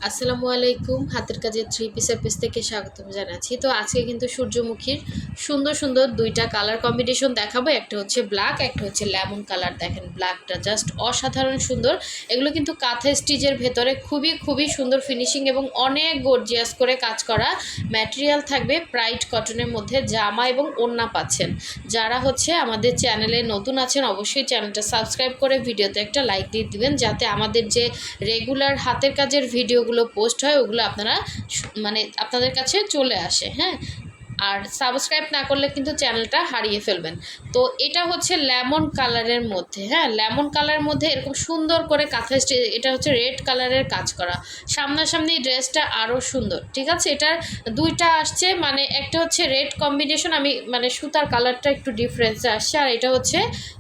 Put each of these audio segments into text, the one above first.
আসসালামু আলাইকুম। হাতের কাজের থ্রি পিসের পেজ থেকে স্বাগতম জানাচ্ছি। তো আজকে কিন্তু সূর্যমুখীর সুন্দর সুন্দর দুইটা কালার কম্বিনেশন দেখাবো। একটা হচ্ছে ব্ল্যাক, একটা হচ্ছে লেমন কালার। দেখেন ব্ল্যাকটা জাস্ট অসাধারণ সুন্দর। এগুলো কিন্তু কাঁথা স্টিচের ভেতরে খুবই খুবই সুন্দর ফিনিশিং এবং অনেক গর্জিয়াস করে কাজ করা ম্যাটেরিয়াল থাকবে। প্রাইড কটনের মধ্যে জামা এবং ওড়না পাচ্ছেন। যারা হচ্ছে আমাদের চ্যানেলে নতুন আছেন অবশ্যই চ্যানেলটা সাবস্ক্রাইব করে ভিডিওতে একটা লাইক দিয়ে দিবেন, যাতে আমাদের যে রেগুলার হাতের কাজের ভিডিওগুলো পোস্ট হয় ওগুলো আপনারা মানে আপনাদের কাছে চলে আসে। হ্যাঁ, আর সাবস্ক্রাইব না করলে কিন্তু চ্যানেলটা হারিয়ে ফেলবেন। তো এটা হচ্ছে লেমন কালারের মধ্যে, হ্যাঁ লেমন কালারের মধ্যে এরকম সুন্দর করে কাঁথা স্টিচ। এটা হচ্ছে রেড কালারের কাজ করা। সামনাসামনি ড্রেসটা আরও সুন্দর। ঠিক আছে, এটার দুইটা আসছে, মানে একটা হচ্ছে রেড কম্বিনেশন, আমি মানে সুতার কালারটা একটু ডিফারেন্স আসছে, আর এটা হচ্ছে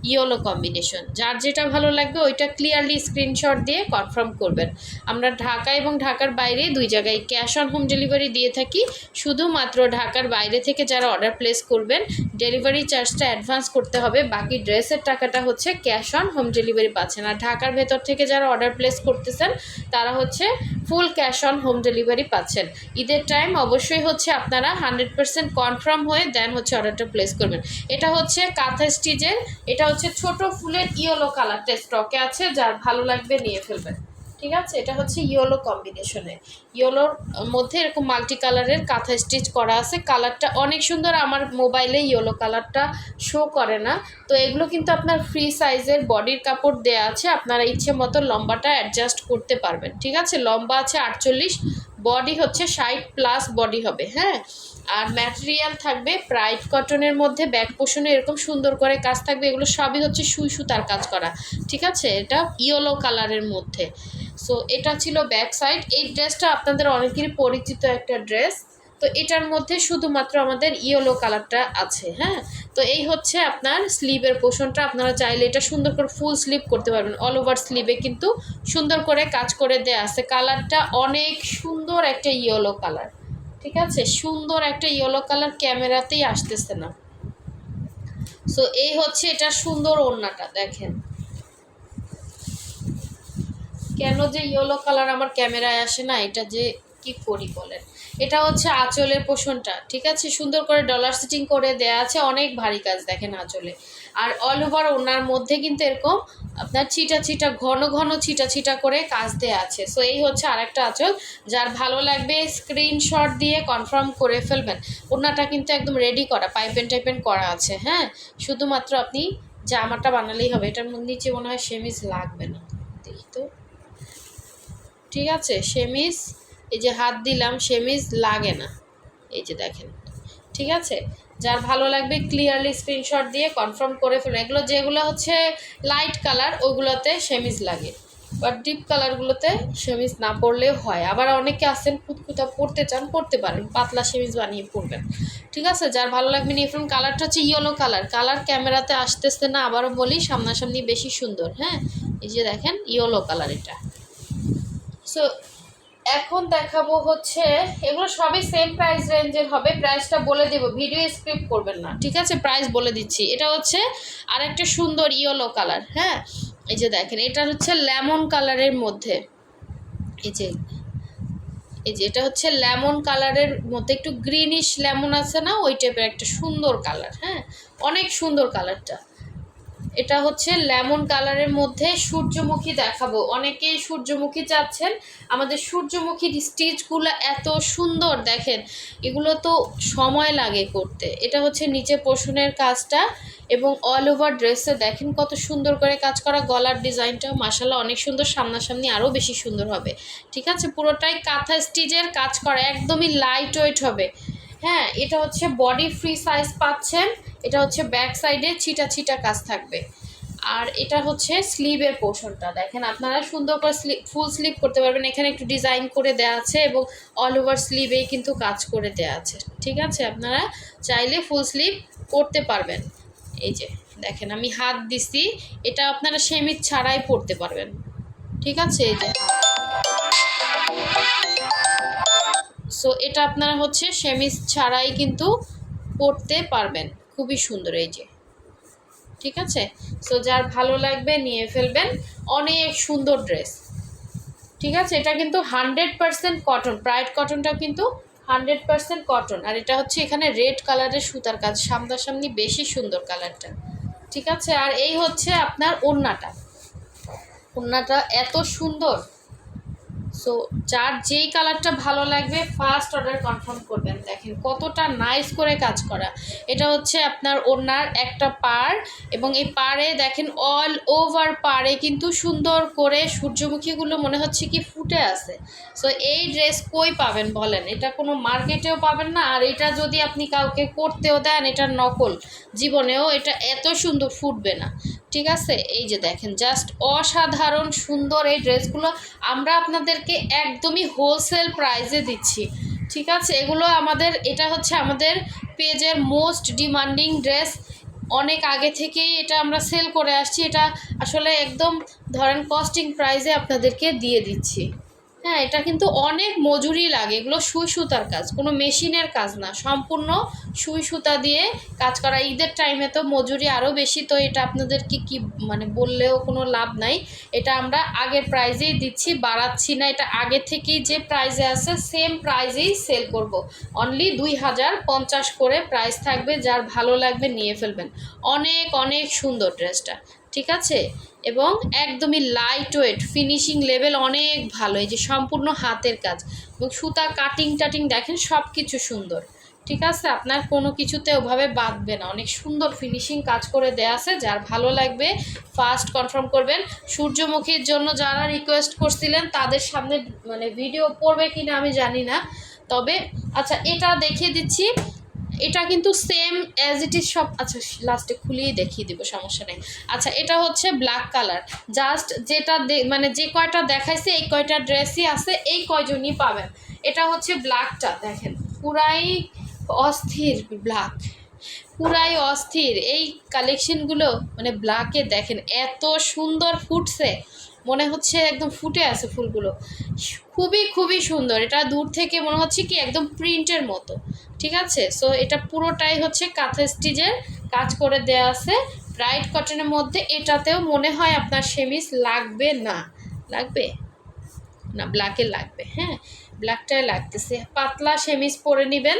ইয়েলো কম্বিনেশন। যার যেটা ভালো লাগবে ওইটা ক্লিয়ারলি স্ক্রিনশট দিয়ে কনফার্ম করবেন। আমরা ঢাকা এবং ঢাকার বাইরে দুই জায়গায় ক্যাশ অন হোম ডেলিভারি দিয়ে থাকি। শুধুমাত্র ঢাকার বাইরে থেকে যারা অর্ডার প্লেস করবেন ডেলিভারি চার্জটা অ্যাডভান্স করতে হবে, বাকি ড্রেসের টাকাটা হচ্ছে ক্যাশ অন হোম ডেলিভারি পাচ্ছেন। আর ঢাকার ভেতর থেকে যারা অর্ডার প্লেস করতেছেন তারা হচ্ছে full cash on home delivery পাচ্ছেন। ঈদের টাইম অবশ্যই হচ্ছে আপনারা 100% কনফার্ম হয়ে দেন হচ্ছে অর্ডারটা প্লেস করবেন। এটা হচ্ছে কাঁথা স্টিচের, এটা হচ্ছে ছোট ফুলের ইয়েলো কালারটা স্টকে আছে, যার ভালো লাগবে নিয়ে ফেলবেন। ঠিক আছে, এটা হচ্ছে ইয়েলো কম্বিনেশনে, ইয়েলোর মধ্যে এরকম মাল্টি কালারের কাঁথা স্টিচ করা আছে। কালারটা অনেক সুন্দর। আমার মোবাইলে ইয়েলো কালারটা শো করে না। তো এগুলো কিন্তু আপনার ফ্রি সাইজের বডির কাপড় দেয়া আছে, আপনারা ইচ্ছে মতো লম্বাটা অ্যাডজাস্ট করতে পারবেন। ঠিক আছে, লম্বা আছে 48, বডি হচ্ছে 60+ বডি হবে। হ্যাঁ, আর ম্যাটেরিয়াল থাকবে প্রাইড কটনের মধ্যে, ব্যাক পোর্শনে এরকম সুন্দর করে কাজ থাকবে। এগুলো সবই হচ্ছে সুই সুতার কাজ করা। ঠিক আছে, এটা ইয়েলো কালারের মধ্যে। সো এটা ছিল ব্যাক সাইড। এই ড্রেসটা আপনাদের অনেকেরই পরিচিত একটা ড্রেস। তো এটার মধ্যে শুধুমাত্র আমাদের ইয়েলো কালারটা আছে। হ্যাঁ, তো এই হচ্ছে আপনার স্লিভের পোর্শনটা। আপনারা চাইলে এটা সুন্দর করে ফুল স্লিভ করতে পারবেন। অল ওভার স্লিভে কিন্তু সুন্দর করে কাজ করে দেয়া আছে। কালারটা অনেক সুন্দর একটা ইয়েলো কালার। ঠিক আছে, সুন্দর একটা ইয়েলো কালার, ক্যামেরাতেই আসতেছে না। সো এই হচ্ছে এটা সুন্দর ওড়নাটা। দেখেন কেন যে ইয়েলো কালার আমার ক্যামেরায় আসে না, এটা যে কি করি বলেন। এটা হচ্ছে আঁচলের পোষণটা। ঠিক আছে, সুন্দর করে ডলার সিটিং করে দেয়া আছে, অনেক ভারী কাজ দেখেন আঁচলে। আর অল ওভার ওনার মধ্যে কিন্তু এরকম আপনার ছিটা ছিটা ঘন ঘন ছিটা ছিটা করে কাজ দেয়া আছে। সো এই হচ্ছে আরেকটা আঁচল। যার ভালো লাগবে স্ক্রিনশট দিয়ে কনফার্ম করে ফেলবেন। ওনাটা কিন্তু একদম রেডি করা, পাইপেন টাইপেন করা আছে। হ্যাঁ, শুধুমাত্র আপনি জামাটা বানালেই হবে। এটার নিচে মনে হয় সেমিজ লাগবে না, দেখি তো। ঠিক আছে, সেমিজ এই যে হাত দিলাম, সেমিজ লাগে না, এই যে দেখেন। ঠিক আছে, যার ভালো লাগবে ক্লিয়ারলি স্ক্রিনশট দিয়ে কনফার্ম করে ফেলুন। এগুলো যেগুলো হচ্ছে লাইট কালার ওগুলোতে সেমিজ লাগে, বাট ডিপ কালারগুলোতে সেমিজ না পরলেও হয়। আবার অনেকে আসেন কুতকুতা পরতে চান, পরতে পারেন, পাতলা সেমিজ বানিয়ে পরবেন। ঠিক আছে, যার ভালো লাগবে নিয়ে ফেলুন। কালারটা হচ্ছে ইয়েলো কালার। কালার ক্যামেরাতে আসতেছে না, আবারও বলি সামনাসামনি বেশি সুন্দর। হ্যাঁ, এই যে দেখেন ইয়েলো কালার এটা। সো এখন দেখাবো হচ্ছে, এগুলো সবই সেম প্রাইস রেঞ্জের হবে। প্রাইসটা বলে দেবো, ভিডিও স্ক্রিপ্ট করবেন না। ঠিক আছে, প্রাইস বলে দিচ্ছি। এটা হচ্ছে আরেকটা সুন্দর ইয়েলো কালার। হ্যাঁ, এই যে দেখেন এটা হচ্ছে লেমন কালারের মধ্যে। এই যে এটা হচ্ছে লেমন কালারের মধ্যে, একটু গ্রিনিশ লেমন আছে না, ওই টাইপের একটা সুন্দর কালার। হ্যাঁ, অনেক সুন্দর কালারটা। এটা হচ্ছে লেমন কালারের মধ্যে সূর্যমুখী দেখাবো। অনেকেই সূর্যমুখী চাচ্ছেন। আমাদের সূর্যমুখীর স্টিচগুলো এত সুন্দর দেখেন, এগুলো তো সময় লাগে করতে। এটা হচ্ছে নিচে পোষণের কাজটা এবং অল ওভার ড্রেসে দেখেন কত সুন্দর করে কাজ করা। গলার ডিজাইনটাও মাশাআল্লাহ অনেক সুন্দর, সামনাসামনি আরও বেশি সুন্দর হবে। ঠিক আছে, পুরোটাই কাঁথা স্টিচের কাজ করা, একদমই লাইট ওয়েট হবে। হ্যাঁ, এটা হচ্ছে বডি ফ্রি সাইজ পাচ্ছেন। এটা হচ্ছে ব্যাক সাইডে ছিটা ছিটা কাজ থাকবে। আর এটা হচ্ছে স্লিভের পোর্শনটা দেখেন, আপনারা সুন্দর করে ফুল স্লিভ করতে পারবেন। এখানে একটু ডিজাইন করে দেওয়া আছে এবং অল ওভার স্লিভেই কিন্তু কাজ করে দেওয়া আছে। ঠিক আছে, আপনারা চাইলে ফুল স্লিভ করতে পারবেন। এই যে দেখেন আমি হাত দিছি, এটা আপনারা সেমিজ ছাড়াই পরতে পারবেন। ঠিক আছে, এই যে সো এটা আপনারা হচ্ছে সেমিজ ছাড়াই কিন্তু পরতে পারবেন, খুবই সুন্দর। এই যে ঠিক আছে, সো যার ভালো লাগবে নিয়ে ফেলবেন। অনেক সুন্দর ড্রেস। ঠিক আছে, এটা কিন্তু 100% কটন, প্রাইড কটনটাও কিন্তু 100% কটন। আর এটা হচ্ছে এখানে রেড কালারের সুতার কাজ, সামনাসামনি বেশি সুন্দর কালারটা। ঠিক আছে, আর এই হচ্ছে আপনার ওড়নাটা, ওড়নাটা এত সুন্দর। সো যার যেই কালারটা ভালো লাগবে ফার্স্ট অর্ডার কনফার্ম করবেন। দেখেন কতটা নাইস করে কাজ করা। এটা হচ্ছে আপনার ওড়নার একটা পাড়, এবং এই পাড়ে দেখেন অল ওভার পাড়ে কিন্তু সুন্দর করে সূর্যমুখীগুলো মনে হচ্ছে কি ফুটে আছে। সো এই ড্রেস কই পাবেন বলেন, এটা কোনো মার্কেটেও পাবেন না। আর এটা যদি আপনি কাউকে করতেও দেন, এটা নকল, জীবনেও এটা এত সুন্দর ফুটবে না। ঠিক আছে, এই যে দেখেন জাস্ট অসাধারণ সুন্দর এই ড্রেসগুলো আমরা আপনাদেরকে একদমই হোলসেল প্রাইসে দিচ্ছি। ঠিক আছে, এগুলো আমাদের, এটা হচ্ছে আমাদের পেজের মোস্ট ডিমান্ডিং ড্রেস। অনেক আগে থেকেই এটা আমরা সেল করে আসছি। এটা আসলে একদম ধরেন কস্টিং প্রাইসে আপনাদেরকে দিয়ে দিচ্ছি। হ্যাঁ, এটা কিন্তু অনেক মজুরি লাগে, এগুলো সুই সুতার কাজ, কোনো মেশিনের কাজ না, সম্পূর্ণ সুই সুতা দিয়ে কাজ করা। ঈদের টাইমে তো মজুরি আরও বেশি, তো এটা আপনাদেরকে কি মানে বললেও কোনো লাভ নাই। এটা আমরা আগের প্রাইজেই দিচ্ছি, বাড়াচ্ছি না। এটা আগে থেকেই যে প্রাইজে আছে সেম প্রাইজেই সেল করব। অনলি 2050 করে প্রাইস থাকবে, যার ভালো লাগবে নিয়ে ফেলবেন। অনেক অনেক সুন্দর ড্রেসটা। ঠিক আছে, এবং একদমই লাইট ওয়েট, ফিনিশিং লেভেল অনেক ভালো। এই যে সম্পূর্ণ হাতের কাজ এবং সুতা কাটিং টাটিং দেখেন সব কিছু সুন্দর। ঠিক আছে, আপনার কোনো কিছুতে ওভাবে বাঁধবে না, অনেক সুন্দর ফিনিশিং কাজ করে দেয়া আছে। যার ভালো লাগবে ফার্স্ট কনফার্ম করবেন। সূর্যমুখীর জন্য যারা রিকোয়েস্ট করছিলেন তাদের সামনে মানে ভিডিও পড়বে কিনা আমি জানি না, তবে আচ্ছা এটা দেখিয়ে দিচ্ছি। এটা কিন্তু সেম অ্যাজ ইট ইজ সব। আচ্ছা লাস্টে খুলিয়ে দেখিয়ে দিব, সমস্যা নেই। আচ্ছা এটা হচ্ছে ব্ল্যাক কালার, জাস্ট যেটা মানে যে কয়টা দেখাইছে এই কয়টা ড্রেসই আছে, এই কয়জনই পাবেন। এটা হচ্ছে ব্ল্যাকটা, দেখেন পুরাই অস্থির ব্ল্যাক, পুরাই অস্থির এই কালেকশনগুলো। মানে ব্ল্যাকে দেখেন এত সুন্দর ফুটছে, মনে হচ্ছে একদম ফুটে আছে ফুলগুলো, খুবই খুবই সুন্দর। এটা দূর থেকে মনে হচ্ছে কি একদম প্রিন্টের মতো। ঠিক আছে, সো এটা পুরোটাই হচ্ছে কাঁথা স্টিচের কাজ করে দেয়া আছে ব্রাইট কটনের মধ্যে। এটাতেও মনে হয় আপনার সেমিস লাগবে না, লাগবে না, ব্ল্যাকে লাগবে। হ্যাঁ, ব্ল্যাকটাই লাগতেছে। পাতলা সেমিস পরে নেবেন,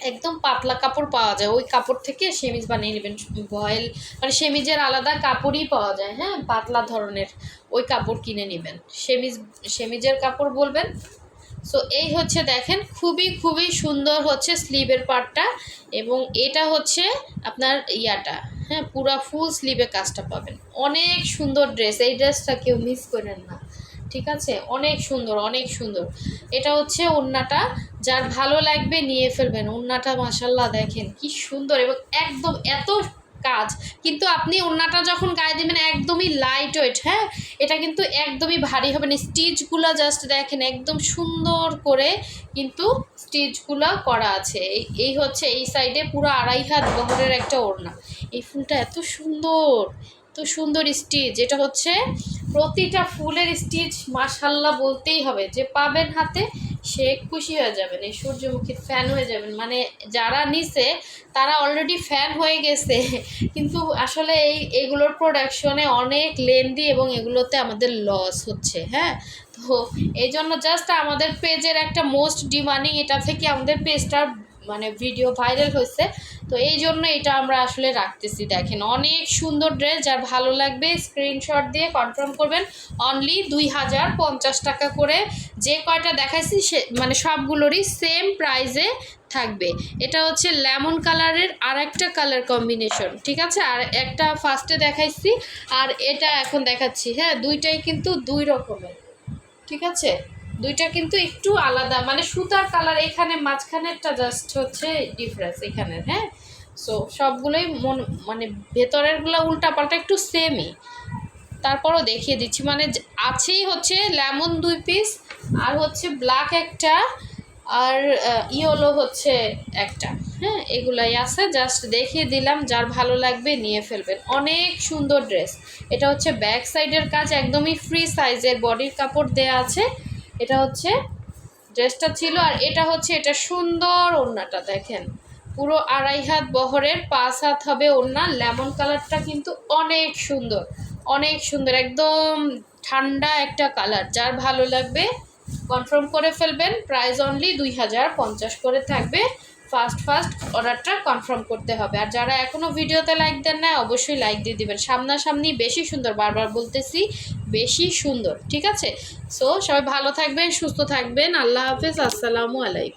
একদম পাতলা কাপড় পাওয়া যায়, ওই কাপড় থেকে সেমিজ বানিয়ে নেবেন। ভয়েল মানে সেমিজের আলাদা কাপড়ই পাওয়া যায়, হ্যাঁ পাতলা ধরনের, ওই কাপড় কিনে নেবেন। সেমিজের কাপড় বলবেন। সো এই হচ্ছে দেখেন খুবই খুবই সুন্দর হচ্ছে স্লিভের পার্টটা, এবং এটা হচ্ছে আপনার ইয়াটা, হ্যাঁ পুরা ফুল স্লিভে কাজটা পাবেন। অনেক সুন্দর ড্রেস, এই ড্রেসটা কেউ মিস করেন না। ঠিক আছে, অনেক সুন্দর অনেক সুন্দর। এটা হচ্ছে ওড়নাটা, যার ভালো লাগবে নিয়ে ফেলবেন। ওড়নাটা মাশাল্লাহ দেখেন কি সুন্দর, এবং একদম এত কাজ, কিন্তু আপনি ওড়নাটা যখন গায়ে দেবেন একদমই লাইট ওয়েট। হ্যাঁ, এটা কিন্তু একদমই ভারী হবে না। স্টিচগুলো জাস্ট দেখেন একদম সুন্দর করে কিন্তু স্টিচগুলো করা আছে। এই হচ্ছে এই সাইডে পুরো 2.5 হাত বহরের একটা ওড়না। এই ফুলটা এত সুন্দর, এত সুন্দর স্টিচ। এটা হচ্ছে প্রতিটা ফুলের স্টিচ মাশাল্লাহ বলতেই হবে, যে পাবেন হাতে সে খুশি হয়ে যাবেন, এই সূর্যমুখীর ফ্যান হয়ে যাবেন। মানে যারা নিছে তারা অলরেডি ফ্যান হয়ে গেছে, কিন্তু আসলে এইগুলোর প্রোডাকশনে অনেক লেন্দি এবং এগুলোতে আমাদের লস হচ্ছে। হ্যাঁ, তো এই জন্য জাস্ট আমাদের পেজের একটা মোস্ট ডিমান্ডিং, এটা থেকে আমাদের পেজটার মানে ভিডিও ভাইরাল হয়েছে, তো এই জন্য এটা আমরা আসলে রাখতেছি। দেখেন অনেক সুন্দর ড্রেস, যার ভালো লাগবে স্ক্রিনশট দিয়ে কনফার্ম করবেন। অনলি 2050 টাকা করে, যে কয়টা দেখাইছি সে মানে সবগুলোরই সেম প্রাইসে থাকবে। এটা হচ্ছে লেমন কালারের আর একটা কালার কম্বিনেশন। ঠিক আছে, আর একটা ফার্স্টে দেখাইছি আর এটা এখন দেখাচ্ছি। হ্যাঁ, দুইটাই কিন্তু দুই রকমের। ঠিক আছে, দুইটা কিন্তু একটু আলাদা, মানে সুতার কালার এখানে মাঝখানেরটা জাস্ট হচ্ছে ডিফারেন্স এখানের। হ্যাঁ, সো সবগুলোই মানে ভেতরেরগুলো উল্টাপাল্টা একটু সেমই, তারপরও দেখিয়ে দিচ্ছি। মানে আছেই হচ্ছে লেমন 2 পিস, আর হচ্ছে ব্ল্যাক একটা, আর ইয়েলো হচ্ছে একটা। হ্যাঁ, এগুলাই আছে, জাস্ট দেখিয়ে দিলাম, যার ভালো লাগবে নিয়ে ফেলবেন। অনেক সুন্দর ড্রেস। এটা হচ্ছে ব্যাক সাইডের কাজ, একদমই ফ্রি সাইজের বডির কাপড় দেয়া আছে। এটা হচ্ছে ড্রেসটা ছিল, আর এটা হচ্ছে এটা সুন্দর ওড়নাটা দেখেন, পুরো 2.5 হাত বহরের, 5 হাত হবে ওড়না। লেমন কালারটা কিন্তু অনেক সুন্দর, অনেক সুন্দর, একদম ঠান্ডা একটা কালার। যার ভালো লাগবে কনফার্ম করে ফেলবেন। প্রাইস অনলি 2050 করে থাকবে। ফার্স্ট অর্ডারটা কনফার্ম করতে হবে। আর যারা এখনও ভিডিওতে লাইক দেন না, অবশ্যই লাইক দিয়ে দিবেন। সামনাসামনি বেশি সুন্দর, বারবার বলতেছি বেশি সুন্দর, ঠিক আছে? সো সবাই ভালো থাকবেন, সুস্থ থাকবেন। আল্লাহ হাফেজ, আসসালামু আলাইকুম।